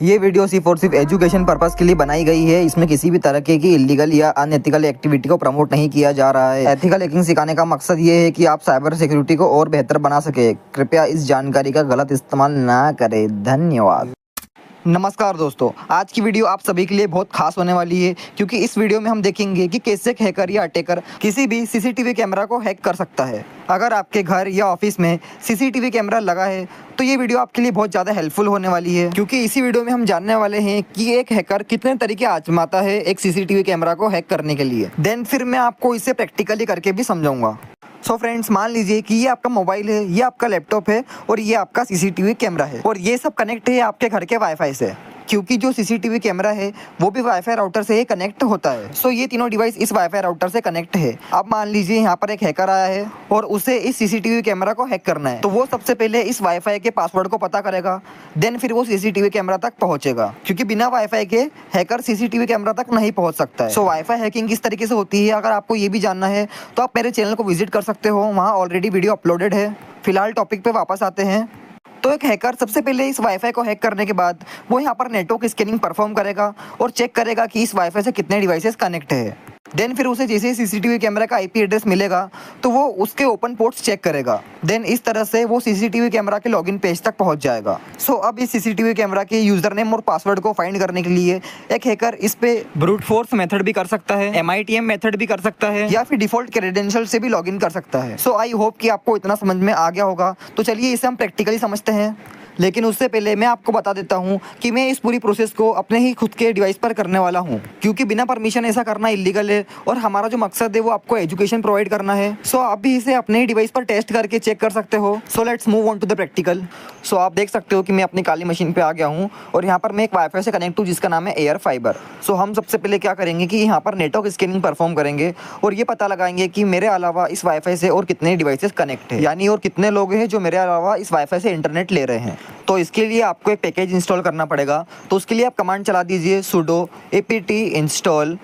ये वीडियो सिर्फ और सिर्फ एजुकेशन पर्पस के लिए बनाई गई है। इसमें किसी भी तरह की इलीगल या अनएथिकल एक्टिविटी को प्रमोट नहीं किया जा रहा है। एथिकल हैकिंग सिखाने का मकसद ये है कि आप साइबर सिक्योरिटी को और बेहतर बना सके। कृपया इस जानकारी का गलत इस्तेमाल ना करें। धन्यवाद। नमस्कार दोस्तों, आज की वीडियो आप सभी के लिए बहुत खास होने वाली है, क्योंकि इस वीडियो में हम देखेंगे कि कैसे एक हैकर या अटैकर किसी भी सीसीटीवी कैमरा को हैक कर सकता है। अगर आपके घर या ऑफिस में सीसीटीवी कैमरा लगा है तो ये वीडियो आपके लिए बहुत ज़्यादा हेल्पफुल होने वाली है, क्योंकि इसी वीडियो में हम जानने वाले हैं कि एक हैकर कितने तरीके आजमाता है एक सीसीटीवी कैमरा को हैक करने के लिए। देन फिर मैं आपको इसे प्रैक्टिकली करके भी समझाऊंगा। सो फ्रेंड्स, मान लीजिए कि ये आपका मोबाइल है, ये आपका लैपटॉप है और ये आपका सीसीटीवी कैमरा है, और ये सब कनेक्ट है आपके घर के वाईफाई से, क्योंकि जो सीसीटीवी कैमरा है वो भी वाईफाई राउटर से ही कनेक्ट होता है। सो ये तीनों डिवाइस इस वाईफाई राउटर से कनेक्ट है। अब मान लीजिए यहाँ पर एक हैकर आया है और उसे इस सीसीटीवी कैमरा को हैक करना है, तो वो सबसे पहले इस वाईफाई के पासवर्ड को पता करेगा। देन फिर वो सीसीटीवी कैमरा तक पहुंचेगा, क्योंकि बिना वाईफाई के हैकर सीसीटीवी कैमरा तक नहीं पहुंच सकता है। सो वाईफाई हैकिंग किस तरीके से होती है, अगर आपको ये भी जानना है तो आप मेरे चैनल को विजिट कर सकते हो, वहाँ ऑलरेडी वीडियो अपलोडेड है। फिलहाल टॉपिक पे वापस आते हैं। तो एक हैकर सबसे पहले इस वाईफाई को हैक करने के बाद वो यहाँ पर नेटवर्क स्कैनिंग परफॉर्म करेगा और चेक करेगा कि इस वाईफाई से कितने डिवाइसेस कनेक्ट है। देन फिर उसे जैसे ही सीसीटीवी कैमरा का आईपी एड्रेस मिलेगा तो वो उसके ओपन पोर्ट्स चेक करेगा। देन इस तरह से वो सीसीटीवी कैमरा के लॉगिन पेज तक पहुंच जाएगा। सो अब इस सीसीटीवी कैमरा के यूजर नेम और पासवर्ड को फाइंड करने के लिए एक हैकर इस पे ब्रूट फोर्स मेथड भी कर सकता है, MITM मेथड भी कर सकता है, या फिर डिफॉल्ट क्रेडेंशियल से भी लॉगिन कर सकता है। सो आई होप कि आपको इतना समझ में आ गया होगा। तो चलिए इसे हम प्रैक्टिकली समझते हैं। लेकिन उससे पहले मैं आपको बता देता हूं कि मैं इस पूरी प्रोसेस को अपने ही खुद के डिवाइस पर करने वाला हूं, क्योंकि बिना परमिशन ऐसा करना इलीगल है और हमारा जो मकसद है वो आपको एजुकेशन प्रोवाइड करना है। सो आप भी इसे अपने ही डिवाइस पर टेस्ट करके चेक कर सकते हो। So let's move on to the practical. So आप देख सकते हो कि मैं अपनी काली मशीन पे आ गया हूँ और यहाँ पर मैं एक वाईफाई से कनेक्ट हूँ जिसका नाम है एयर फाइबर। सो हम सबसे पहले क्या करेंगे कि यहाँ पर नेटवर्क स्कैनिंग परफॉर्म करेंगे और ये पता लगाएंगे कि मेरे अलावा इस वाईफाई से और कितने डिवाइसेस कनेक्ट है, यानी और कितने लोग हैं जो मेरे अलावा इस वाईफाई से इंटरनेट ले रहे हैं। तो इसके लिए आपको एक पैकेज इंस्टॉल करना पड़ेगा। तो उसके लिए आप कमांड चला दीजिए sudo apt install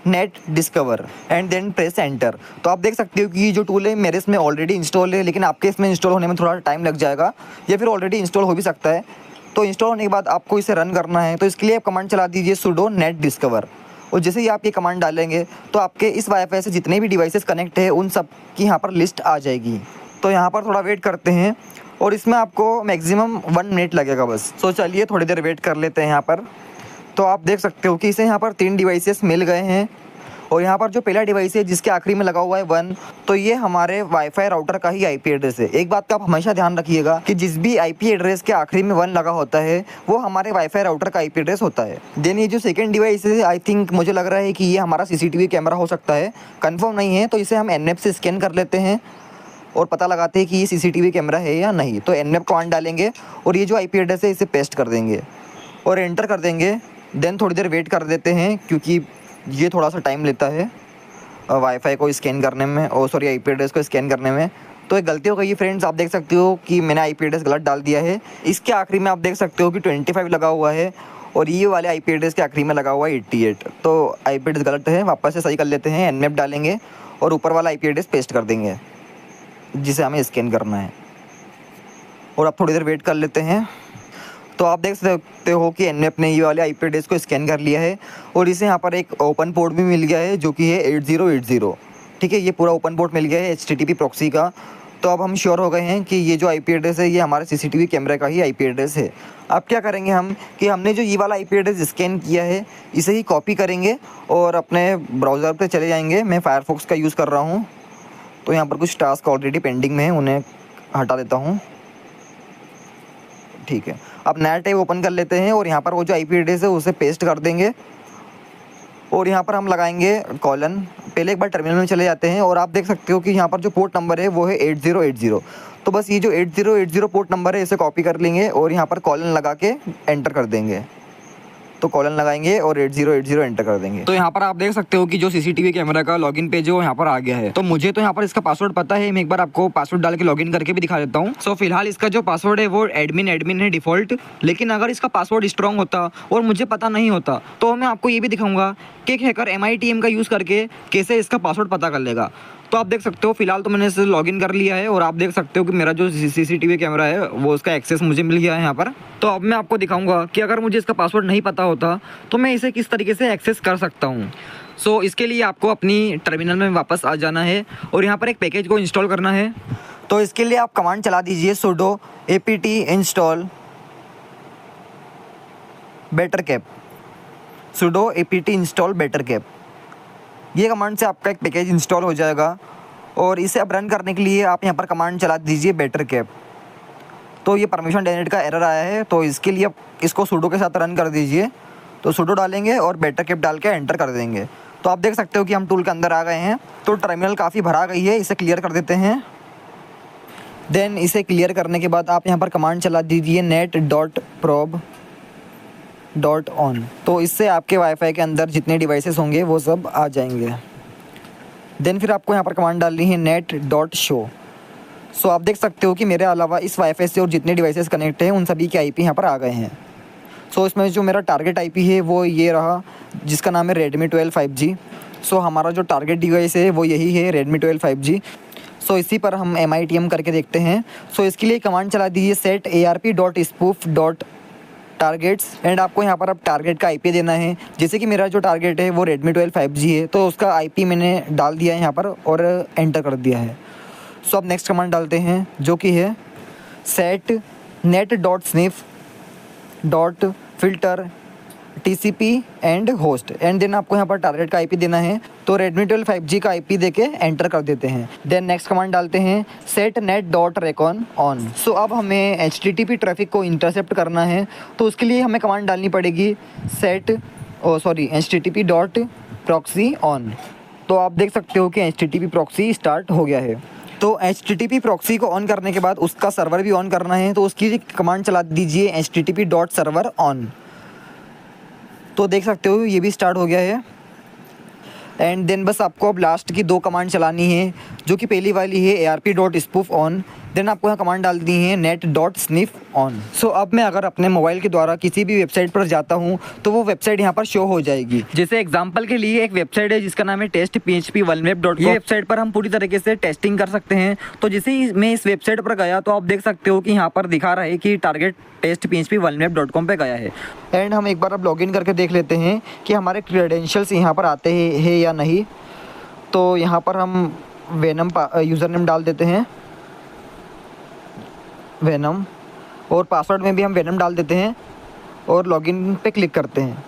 net discover and then press enter. तो आप देख सकते हो कि ये जो टूल है मेरे इसमें ऑलरेडी इंस्टॉल है, लेकिन आपके इसमें इंस्टॉल होने में थोड़ा टाइम लग जाएगा, या फिर ऑलरेडी इंस्टॉल हो भी सकता है। तो इंस्टॉल होने के बाद आपको इसे रन करना है। तो इसके लिए आप कमांड चला दीजिए sudo नेट डिस्कवर, और जैसे ही आप ये कमांड डालेंगे तो आपके इस वाईफाई से जितने भी डिवाइसेस कनेक्ट है उन सब की यहाँ पर लिस्ट आ जाएगी। तो यहाँ पर थोड़ा वेट करते हैं और इसमें आपको मैक्सिमम 1 मिनट लगेगा बस। सो चलिए थोड़ी देर वेट कर लेते हैं यहाँ पर। तो आप देख सकते हो कि इसे यहाँ पर 3 डिवाइसेस मिल गए हैं, और यहाँ पर जो पहला डिवाइस है जिसके आखिरी में लगा हुआ है 1, तो ये हमारे वाईफाई राउटर का ही आईपी एड्रेस है। एक बात का आप हमेशा ध्यान रखिएगा कि जिस भी आईपी एड्रेस के आखिरी में 1 लगा होता है वो हमारे वाईफाई राउटर का आईपी एड्रेस होता है। देन ये जो सेकंड डिवाइस है, आई थिंक मुझे लग रहा है कि ये हमारा सीसीटीवी कैमरा हो सकता है, कंफर्म नहीं है। तो इसे हम एनएफ से स्कैन कर लेते हैं और पता लगाते हैं कि ये सीसीटीवी कैमरा है या नहीं। तो एनएफ कमांड डालेंगे और ये जो आईपी एड्रेस है इसे पेस्ट कर देंगे और एंटर कर देंगे। देन थोड़ी देर वेट कर देते हैं, क्योंकि ये थोड़ा सा टाइम लेता है वाईफाई को स्कैन करने में, और सॉरी आईपी एड्रेस को स्कैन करने में। तो एक गलती हो गई है फ्रेंड्स, आप देख सकते हो कि मैंने आईपी एड्रेस गलत डाल दिया है। इसके आखिरी में आप देख सकते हो कि 25 लगा हुआ है, और ये वाले आईपी एड्रेस के आखिरी में लगा हुआ है 88। तो आईपी एड्रेस गलत है, वापस से सही कर लेते हैं। एनएफ डालेंगे और ऊपर वाला आईपी एड्रेस पेस्ट कर देंगे जिसे हमें स्कैन करना है, और अब थोड़ी देर वेट कर लेते हैं। तो आप देख सकते हो कि एनएफ ने ये वाले आईपी एड्रेस को स्कैन कर लिया है, और इसे यहाँ पर एक ओपन पोर्ट भी मिल गया है जो कि है 8080। ठीक है, ये पूरा ओपन पोर्ट मिल गया है HTTP प्रॉक्सी का। तो अब हम श्योर हो गए हैं कि ये जो आईपी एड्रेस है ये हमारे सीसीटीवी कैमरे का ही आईपी एड्रेस है। अब क्या करेंगे हम कि हमने जो ये वाला आईपी एड्रेस स्कैन किया है इसे ही कॉपी करेंगे और अपने ब्राउज़र पे चले जाएंगे। मैं फायरफॉक्स का यूज़ कर रहा हूँ, तो यहाँ पर कुछ टास्क ऑलरेडी पेंडिंग में है, उन्हें हटा देता हूँ। ठीक है, अब नया टैब ओपन कर लेते हैं और यहाँ पर वो जो आईपी एड्रेस है उसे पेस्ट कर देंगे, और यहाँ पर हम लगाएंगे कॉलन। पहले एक बार टर्मिनल में चले जाते हैं और आप देख सकते हो कि यहाँ पर जो पोर्ट नंबर है वो है 8080। तो बस ये जो 8080 पोर्ट नंबर है इसे कॉपी कर लेंगे और यहाँ पर कॉलन लगा के एंटर कर देंगे। तो कॉलन लगाएंगे और 8080 एंटर कर देंगे। तो यहाँ पर आप देख सकते हो कि जो सीसीटीवी कैमरा का लॉगिन पेज है वो यहाँ पर आ गया है। तो मुझे तो यहाँ पर इसका पासवर्ड पता है, मैं एक बार आपको पासवर्ड डाल के लॉगिन करके भी दिखा देता हूँ। सो फिलहाल इसका जो पासवर्ड है वो एडमिन है डिफॉल्ट, लेकिन अगर इसका पासवर्ड स्ट्रॉन्ग होता और मुझे पता नहीं होता तो मैं आपको ये भी दिखाऊंगा कि एक हैकर MITM का यूज़ करके कैसे इसका पासवर्ड पता कर लेगा। तो आप देख सकते हो फिलहाल तो मैंने इसे लॉगिन कर लिया है और आप देख सकते हो कि मेरा जो सीसीटीवी कैमरा है वो उसका एक्सेस मुझे मिल गया है यहाँ पर। तो अब मैं आपको दिखाऊंगा कि अगर मुझे इसका पासवर्ड नहीं पता होता तो मैं इसे किस तरीके से एक्सेस कर सकता हूँ। सो इसके लिए आपको अपनी टर्मिनल में वापस आ जाना है और यहाँ पर एक पैकेज को इंस्टॉल करना है। तो इसके लिए आप कमांड चला दीजिए sudo apt install bettercap, sudo apt install bettercap। ये कमांड से आपका एक पैकेज इंस्टॉल हो जाएगा और इसे अब रन करने के लिए आप यहाँ पर कमांड चला दीजिए bettercap। तो ये परमिशन डेनेट का एरर आया है, तो इसके लिए आप इसको sudo के साथ रन कर दीजिए। तो sudo डालेंगे और bettercap डाल के एंटर कर देंगे। तो आप देख सकते हो कि हम टूल के अंदर आ गए हैं। तो टर्मिनल काफ़ी भरा गई है, इसे क्लियर कर देते हैं। देन इसे क्लियर करने के बाद आप यहाँ पर कमांड चला दीजिए net.probe.on। तो इससे आपके वाईफाई के अंदर जितने डिवाइसेस होंगे वो सब आ जाएंगे। देन फिर आपको यहाँ पर कमांड डालनी है net.show। सो आप देख सकते हो कि मेरे अलावा इस वाईफाई से और जितने डिवाइसेस कनेक्ट हैं उन सभी के IP यहाँ पर आ गए हैं। सो इसमें जो मेरा टारगेट IP है वो ये रहा, जिसका नाम है Redmi 12 5G। सो हमारा जो टारगेट डिवाइस है वो यही है Redmi 12 5G। सो इसी पर हम MITM करके देखते हैं। सो इसके लिए कमांड चला दीजिए set arp.spoof.targets एंड आपको यहाँ पर अब टारगेट का IP देना है। जैसे कि मेरा जो टारगेट है वो Redmi 12 5G है, तो उसका IP मैंने डाल दिया है यहाँ पर और एंटर कर दिया है। सो अब नेक्स्ट कमांड डालते हैं जो कि है set net.snif.filter TCP and host and then आपको यहाँ पर टारगेट का IP देना है। तो Redmi 12 5G का IP देके एंटर कर देते हैं। देन नेक्स्ट कमांड डालते हैं set net.recon on। सो अब हमें HTTP ट्रैफिक को इंटरसेप्ट करना है, तो उसके लिए हमें कमांड डालनी पड़ेगी HTTP.proxy on। तो आप देख सकते हो कि HTTP प्रॉक्सी स्टार्ट हो गया है। तो HTTP प्रॉक्सी को ऑन करने के बाद उसका सर्वर भी ऑन करना है, तो उसकी कमांड चला दीजिए http.server on। तो देख सकते हो ये भी स्टार्ट हो गया है। एंड देन बस आपको अब लास्ट की 2 कमांड चलानी है, जो कि पहली वाली है arp.spoof on। देन आपको यहाँ कमांड डाल दी है net.snif on। सो अब मैं अगर अपने मोबाइल के द्वारा किसी भी वेबसाइट पर जाता हूँ तो वो वेबसाइट यहाँ पर शो हो जाएगी। जैसे एग्जांपल के लिए एक वेबसाइट है जिसका नाम है testphp1web.com। ये वेबसाइट पर हम पूरी तरीके से टेस्टिंग कर सकते हैं। तो जैसे ही मैं इस वेबसाइट पर गया तो आप देख सकते हो कि यहाँ पर दिखा रहा है कि टारगेट testphp1web.com पे गया है। एंड हम एक बार अब लॉगिन करके देख लेते हैं कि हमारे क्रेडेंशियल्स यहाँ पर आते हैं या नहीं। तो यहाँ पर हम वेनम यूज़र नेम डाल देते हैं, वेनम, और पासवर्ड में भी हम वेनम डाल देते हैं और लॉगिन पे क्लिक करते हैं।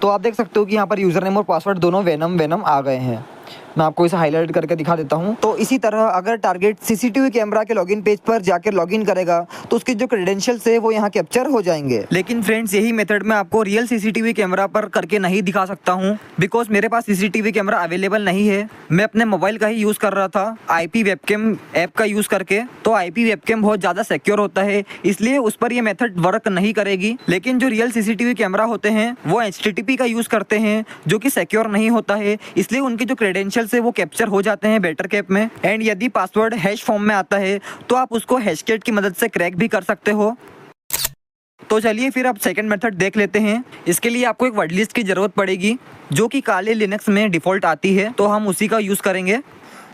तो आप देख सकते हो कि यहाँ पर यूज़र नेम और पासवर्ड दोनों वेनम आ गए हैं। मैं आपको इसे हाईलाइट करके दिखा देता हूँ। तो इसी तरह अगर टारगेट CCTV कैमरा के लॉगिन पेज पर जाकर लॉगिन करेगा तो उसके जो क्रेडेंशियल्स है वो यहाँ कैप्चर हो जाएंगे। लेकिन फ्रेंड्स यही मेथड मैं आपको रियल CCTV कैमरा पर करके नहीं दिखा सकता हूँ, बिकॉज मेरे पास CCTV कैमरा अवेलेबल नहीं है। मैं अपने मोबाइल का ही यूज़ कर रहा था IP वेबकैम ऐप का यूज़ करके। तो IP वेबकैम बहुत ज़्यादा सिक्योर होता है, इसलिए उस पर यह मेथड वर्क नहीं करेगी। लेकिन जो रियल CCTV कैमरा होते हैं वो HTTP का यूज़ करते हैं, जो कि सिक्योर नहीं होता है, इसलिए उनके जो क्रेडेंशियल से वो कैप्चर हो जाते हैं बेटरकैप में। एंड यदि पासवर्ड हैश फॉर्म में आता है तो आप उसको हैशकेट की मदद से क्रैक भी कर सकते हो। तो चलिए फिर अब सेकंड मेथड देख लेते हैं। इसके लिए आपको एक वर्ड लिस्ट की ज़रूरत पड़ेगी, जो कि काले लिनक्स में डिफ़ॉल्ट आती है, तो हम उसी का यूज़ करेंगे।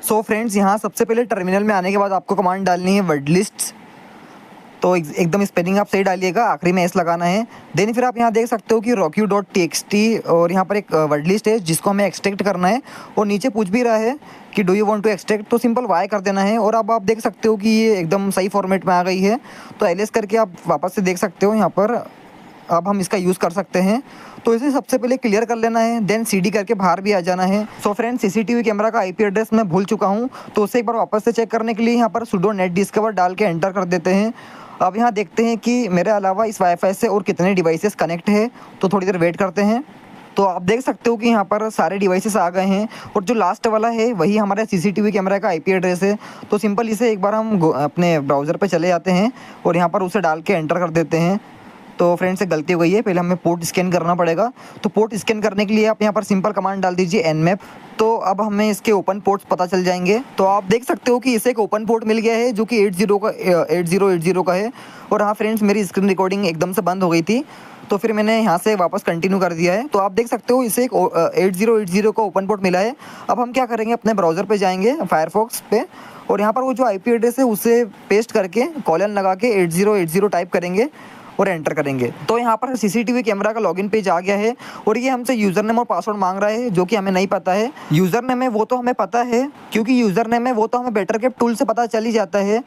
सो फ्रेंड्स, यहाँ सबसे पहले टर्मिनल में आने के बाद आपको कमांड डालनी है वर्ड लिस्ट। तो एकदम स्पेलिंग आप सही डालिएगा, आखिरी में एस लगाना है। देन फिर आप यहाँ देख सकते हो कि rockyu.txt और यहाँ पर एक वर्ड लिस्ट है जिसको हमें एक्सट्रैक्ट करना है, और नीचे पूछ भी रहा है कि do you want to extract, तो सिंपल वाई कर देना है। और अब आप देख सकते हो कि ये एकदम सही फॉर्मेट में आ गई है। तो एलएस करके आप वापस से देख सकते हो यहाँ पर। अब हम इसका यूज़ कर सकते हैं। तो इसे सबसे पहले क्लियर कर लेना है, देन CD करके बाहर भी आ जाना है। सो फ्रेंड्स, CCTV कैमरा का IP एड्रेस मैं भूल चुका हूँ, तो उसे एक बार वापस से चेक करने के लिए यहाँ पर sudo netdiscover डाल के एंटर कर देते हैं। अब यहाँ देखते हैं कि मेरे अलावा इस वाईफाई से और कितने डिवाइसेस कनेक्ट है, तो थोड़ी देर वेट करते हैं। तो आप देख सकते हो कि यहाँ पर सारे डिवाइसेस आ गए हैं, और जो लास्ट वाला है वही हमारा CCTV कैमरा का IP एड्रेस है। तो सिंपल इसे एक बार हम अपने ब्राउज़र पे चले जाते हैं और यहाँ पर उसे डाल के एंटर कर देते हैं। तो फ्रेंड्स, से गलती हो गई है, पहले हमें पोर्ट स्कैन करना पड़ेगा। तो पोर्ट स्कैन करने के लिए आप यहाँ पर सिंपल कमांड डाल दीजिए nmap। तो अब हमें इसके ओपन पोर्ट्स पता चल जाएंगे। तो आप देख सकते हो कि इसे एक ओपन पोर्ट मिल गया है, जो कि 8080 का है। और हाँ फ्रेंड्स, मेरी स्क्रीन रिकॉर्डिंग एकदम से बंद हो गई थी, तो फिर मैंने यहाँ से वापस कंटिन्यू कर दिया है। तो आप देख सकते हो इसे एक 8080 का ओपन पोर्ट मिला है। अब हम क्या करेंगे, अपने ब्राउज़र पे जाएंगे फायरफॉक्स पे, और यहाँ पर वो जो आईपी एड्रेस है उसे पेस्ट करके कॉलन लगा के 8080 टाइप करेंगे और एंटर करेंगे। तो यहाँ पर सीसीटीवी कैमरा का लॉगिन पेज आ गया है और ये हमसे यूज़र नेम और पासवर्ड मांग रहा है, जो कि हमें नहीं पता है। यूज़र नेम है वो तो हमें पता है, क्योंकि यूज़र नेम है वो तो हमें बेटरकेप टूल से पता चल ही जाता है।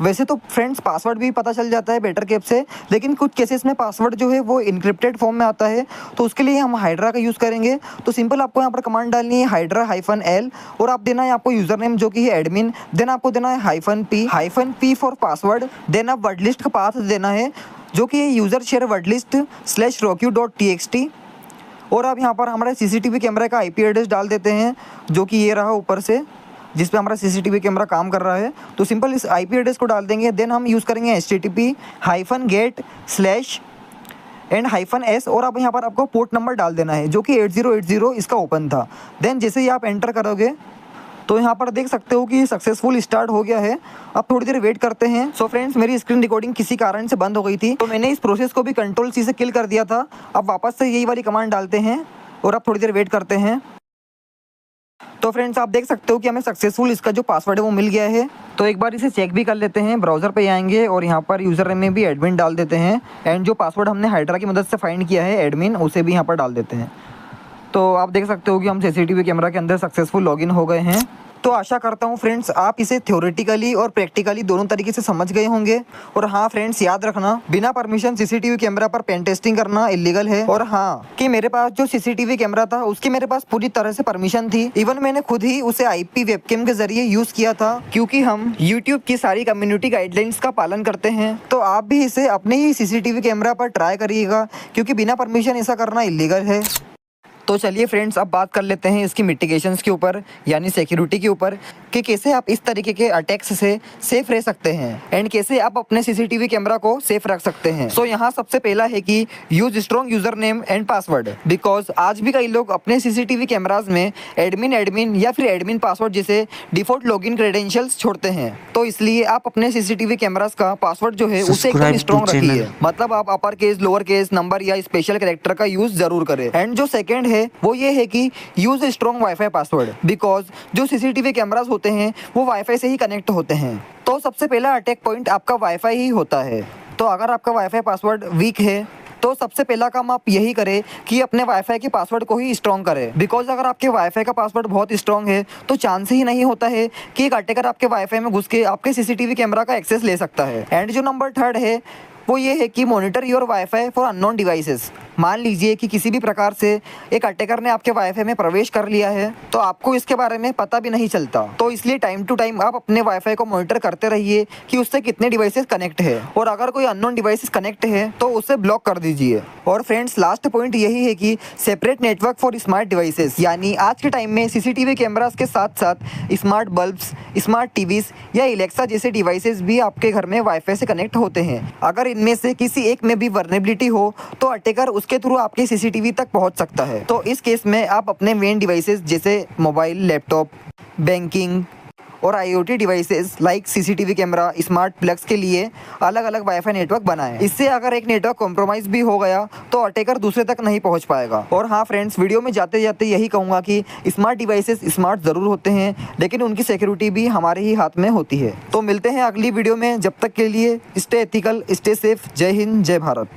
वैसे तो फ्रेंड्स पासवर्ड भी पता चल जाता है बेटरकेप से, लेकिन कुछ केसेस में पासवर्ड जो है वो इनक्रिप्टेड फॉर्म में आता है, तो उसके लिए हम हाइड्रा का यूज़ करेंगे। तो सिंपल आपको यहाँ पर कमांड डालनी है हाइड्रा-L, और आप देना है आपको यूज़र नेम जो कि है एडमिन, देन आपको देना है -P फॉर पासवर्ड, देन आप वर्डलिस्ट का पाथ देना है जो कि यूज़र शेयर वर्डलिस्ट /rocu.txt, और अब यहाँ पर हमारे सीसीटीवी कैमरे का आईपी एड्रेस डाल देते हैं, जो कि ये रहा ऊपर से, जिस पे हमारा सीसीटीवी कैमरा काम कर रहा है। तो सिंपल इस आईपी एड्रेस को डाल देंगे, देन हम यूज़ करेंगे http://and-s, और अब यहाँ पर आपको पोर्ट नंबर डाल देना है जो कि 8080 इसका ओपन था। देन जैसे ही आप एंटर करोगे तो यहाँ पर देख सकते हो कि सक्सेसफुल स्टार्ट हो गया है। अब थोड़ी देर वेट करते हैं। सो फ्रेंड्स, मेरी स्क्रीन रिकॉर्डिंग किसी कारण से बंद हो गई थी, तो मैंने इस प्रोसेस को भी Ctrl+C से किल कर दिया था। अब वापस से यही वाली कमांड डालते हैं और अब थोड़ी देर वेट करते हैं। तो फ्रेंड्स, आप देख सकते हो कि हमें सक्सेसफुल इसका जो पासवर्ड है वो मिल गया है। तो एक बार इसे चेक भी कर लेते हैं। ब्राउज़र पे आएंगे और यहाँ पर यूज़र नेम में भी एडमिन डाल देते हैं, एंड जो पासवर्ड हमने हाइड्रा की मदद से फाइंड किया है एडमिन, उसे भी यहाँ पर डाल देते हैं। तो आप देख सकते हो कि हम सीसीटीवी कैमरा के अंदर सक्सेसफुल लॉगिन हो गए हैं। तो आशा करता हूँ फ्रेंड्स आप इसे थ्योरेटिकली और प्रैक्टिकली दोनों तरीके से समझ गए होंगे। और हाँ फ्रेंड्स, याद रखना, बिना परमिशन सीसीटीवी कैमरा पर पेन टेस्टिंग करना इलीगल है। और हाँ कि मेरे पास जो सीसीटीवी कैमरा था उसकी मेरे पास पूरी तरह से परमिशन थी। इवन मैंने खुद ही उसे आईपी वेबकैम के जरिए यूज़ किया था, क्योंकि हम यूट्यूब की सारी कम्युनिटी गाइडलाइंस का पालन करते हैं। तो आप भी इसे अपने ही सीसीटीवी कैमरा पर ट्राई करिएगा, क्योंकि बिना परमिशन ऐसा करना इलीगल है। तो चलिए फ्रेंड्स, अब बात कर लेते हैं इसकी मिटिगेशंस के ऊपर, यानी सिक्योरिटी के ऊपर, कि कैसे आप इस तरीके के अटैक्स से सेफ रह सकते हैं एंड कैसे आप अपने सीसीटीवी कैमरा को सेफ रख सकते हैं। सो यहाँ सबसे पहला है कि use strong user name and password, because आज भी कई लोग अपने सीसीटीवी कैमराज में एडमिन या फिर एडमिन पासवर्ड जैसे डिफॉल्ट लॉगिन क्रेडेंशियल्स छोड़ते हैं। तो इसलिए आप अपने सीसीटीवी कैमराज का पासवर्ड जो है उसे एकदम स्ट्रॉन्ग रखिए, मतलब आप upper case, lower case, number या स्पेशल कैरेक्टर का यूज जरूर करें। एंड जो सेकंड है वो ये है कि use strong wifi password, because जो सीसीटीवी कैमरास होते हैं वो वाईफाई से ही कनेक्ट होते हैं। तो सबसे पहला अटैक पॉइंट आपका वाईफाई ही होता है। तो अगर आपका वाईफाई पासवर्ड वीक है तो सबसे पहला काम आप यही करें कि अपने वाईफाई के पासवर्ड को ही स्ट्रॉन्ग करें, बिकॉज अगर आपके वाईफाई का पासवर्ड बहुत स्ट्रॉन्ग है तो चांस ही नहीं होता है कि एक अटैकर आपके वाईफाई में घुस के आपके सीसीटीवी कैमरा का एक्सेस ले सकता है। एंड जो नंबर थर्ड है वो ये है कि monitor your wifi for unknown devices. मान लीजिए कि किसी भी प्रकार से एक अटैकर ने आपके वाईफाई में प्रवेश कर लिया है तो आपको इसके बारे में पता भी नहीं चलता। तो इसलिए टाइम टू टाइम आप अपने वाईफाई को मॉनिटर करते रहिए कि उससे कितने डिवाइसेस कनेक्ट है, और अगर कोई अननोन डिवाइसेस कनेक्ट है तो उसे ब्लॉक कर दीजिए। और फ्रेंड्स, लास्ट पॉइंट यही है कि separate network for smart devices, यानी आज के टाइम में सीसीटीवी कैमरास के साथ साथ स्मार्ट बल्ब्स, स्मार्ट टीवीज या एलेक्सा जैसे डिवाइसेस भी आपके घर में वाईफाई से कनेक्ट होते हैं। अगर इनमें से किसी एक में भी वल्नरेबिलिटी हो तो अटैकर उसके थ्रू आपके सीसीटीवी तक पहुंच सकता है। तो इस केस में आप अपने मेन डिवाइसेस जैसे मोबाइल, लैपटॉप, बैंकिंग और IoT devices like CCTV camera, smart plugs के लिए अलग अलग वाईफाई नेटवर्क बनाएं। इससे अगर एक नेटवर्क कॉम्प्रोमाइज भी हो गया तो अटैकर दूसरे तक नहीं पहुंच पाएगा। और हाँ फ्रेंड्स, वीडियो में जाते जाते यही कहूँगा कि स्मार्ट डिवाइसेस स्मार्ट ज़रूर होते हैं, लेकिन उनकी सिक्योरिटी भी हमारे ही हाथ में होती है। तो मिलते हैं अगली वीडियो में, जब तक के लिए स्टे एथिकल, स्टे सेफ। जय हिंद, जय भारत।